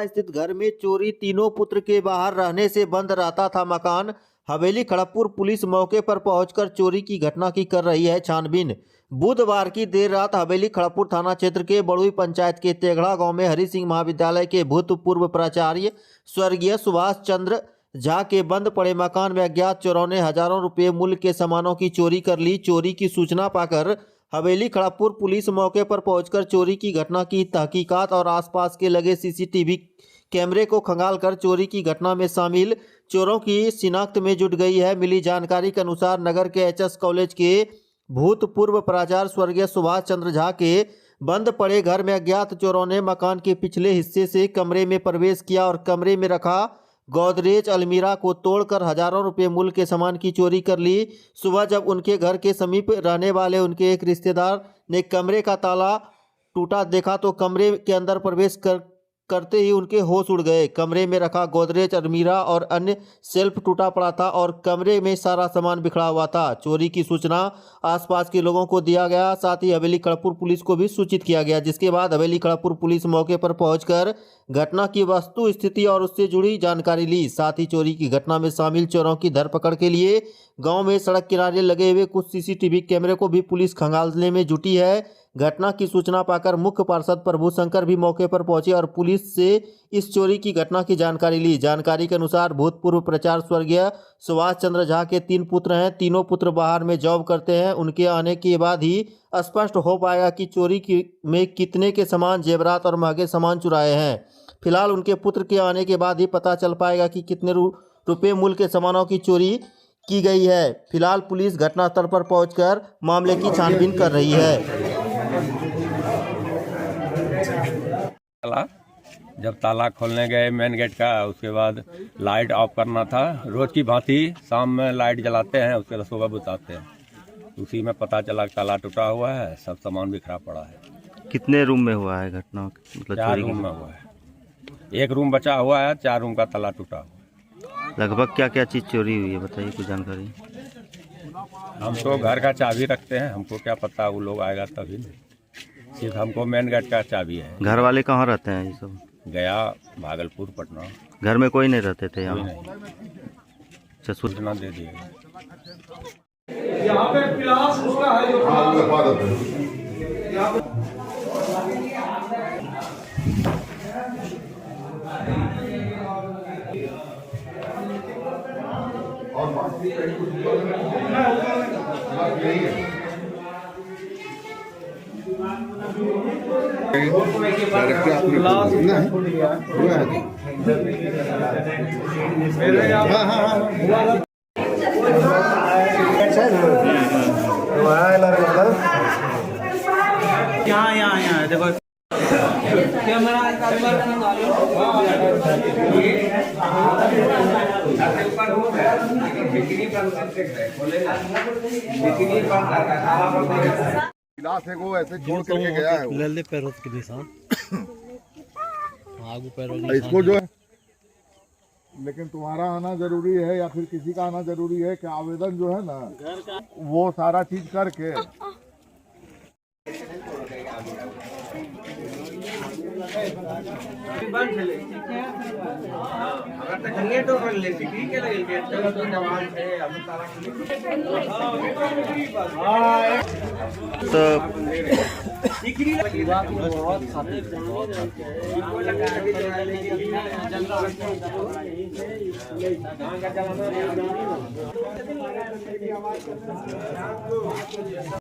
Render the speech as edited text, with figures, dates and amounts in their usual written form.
स्थित घर में चोरी, तीनों पुत्र के बाहर रहने से बंद रहता था मकान। हवेली खड़गपुर पुलिस मौके पर पहुंचकर चोरी की घटना की कर रही है छानबीन। बुधवार की देर रात हवेली खड़गपुर थाना क्षेत्र के बड़ुई पंचायत के तेघड़ा गांव में हरि सिंह महाविद्यालय के भूतपूर्व प्राचार्य स्वर्गीय सुभाष चंद्र झा के बंद पड़े मकान में अज्ञात चोरों ने हजारों रुपये मूल्य के सामानों की चोरी कर ली। चोरी की सूचना पाकर हवेली खड़गपुर पुलिस मौके पर पहुंचकर चोरी की घटना की तहकीकात और आसपास के लगे सीसीटीवी कैमरे को खंगालकर चोरी की घटना में शामिल चोरों की शिनाख्त में जुट गई है। मिली जानकारी के अनुसार नगर के एचएस कॉलेज के भूतपूर्व प्राचार्य स्वर्गीय सुभाष चंद्र झा के बंद पड़े घर में अज्ञात चोरों ने मकान के पिछले हिस्से से कमरे में प्रवेश किया और कमरे में रखा गोदरेज अलमीरा को तोड़कर हजारों रुपए मूल्य के सामान की चोरी कर ली। सुबह जब उनके घर के समीप रहने वाले उनके एक रिश्तेदार ने कमरे का ताला टूटा देखा तो कमरे के अंदर प्रवेश करते ही उनके होश उड़ गए। कमरे में रखा गोदरेज अलमीरा और अन्य सेल्फ टूटा पड़ा था और कमरे में सारा सामान बिखरा हुआ था। चोरी की सूचना आसपास के लोगों को दिया गया, साथ ही हवेली खड़गपुर पुलिस को भी सूचित किया गया, जिसके बाद हवेली खड़गपुर पुलिस मौके पर पहुंचकर घटना की वस्तु स्थिति और उससे जुड़ी जानकारी ली। साथ ही चोरी की घटना में शामिल चोरों की धरपकड़ के लिए गाँव में सड़क किनारे लगे हुए कुछ सीसीटीवी कैमरे को भी पुलिस खंगालने में जुटी है। घटना की सूचना पाकर मुख्य पार्षद प्रभु शंकर भी मौके पर पहुंचे और पुलिस से इस चोरी की घटना की जानकारी ली। जानकारी के अनुसार भूतपूर्व प्राचार्य स्वर्गीय सुभाष चंद्र झा के 3 पुत्र हैं। तीनों पुत्र बाहर में जॉब करते हैं। उनके आने के बाद ही स्पष्ट हो पाएगा कि चोरी में कितने के सामान, जेवरात और महंगे सामान चुराए हैं। फिलहाल उनके पुत्र के आने के बाद ही पता चल पाएगा कि कितने रुपये मूल्य के सामानों की चोरी की गई है। फिलहाल पुलिस घटनास्थल पर पहुंचकर मामले की छानबीन कर रही है। जब ताला खोलने गए मेन गेट का, उसके बाद लाइट ऑफ करना था। रोज की भांति शाम में लाइट जलाते हैं, उसके बाद सुबह बुझाते हैं। उसी में पता चला ताला टूटा हुआ है, सब सामान बिखरा पड़ा है। कितने रूम में हुआ है घटना? मतलब 4 रूम में हुआ है। 1 रूम बचा हुआ है, 4 रूम का ताला टूटा हुआ है। लगभग क्या क्या चीज़ चोरी हुई है, बताइए कुछ जानकारी। हम तो घर का चाबी रखते हैं, हमको क्या पता वो लोग आएगा तभी नहीं। सिर्फ हमको मेन गेट का चाबी है। घर वाले कहाँ रहते हैं ये सब? गया, भागलपुर, पटना। घर में कोई नहीं रहते थे यहाँ? अच्छा, सूचना दे दिए। यहाँ पे क्लास उसका है जो और बाकी नहीं है। यहाँ देखो कैमरा गिलास है वो ऐसे छोड़ करके गया है। ले पैरों के निशान आगू पैरों इसको जो है, लेकिन तुम्हारा आना जरूरी है या फिर किसी का आना जरूरी है कि आवेदन जो है ना वो सारा चीज करके तो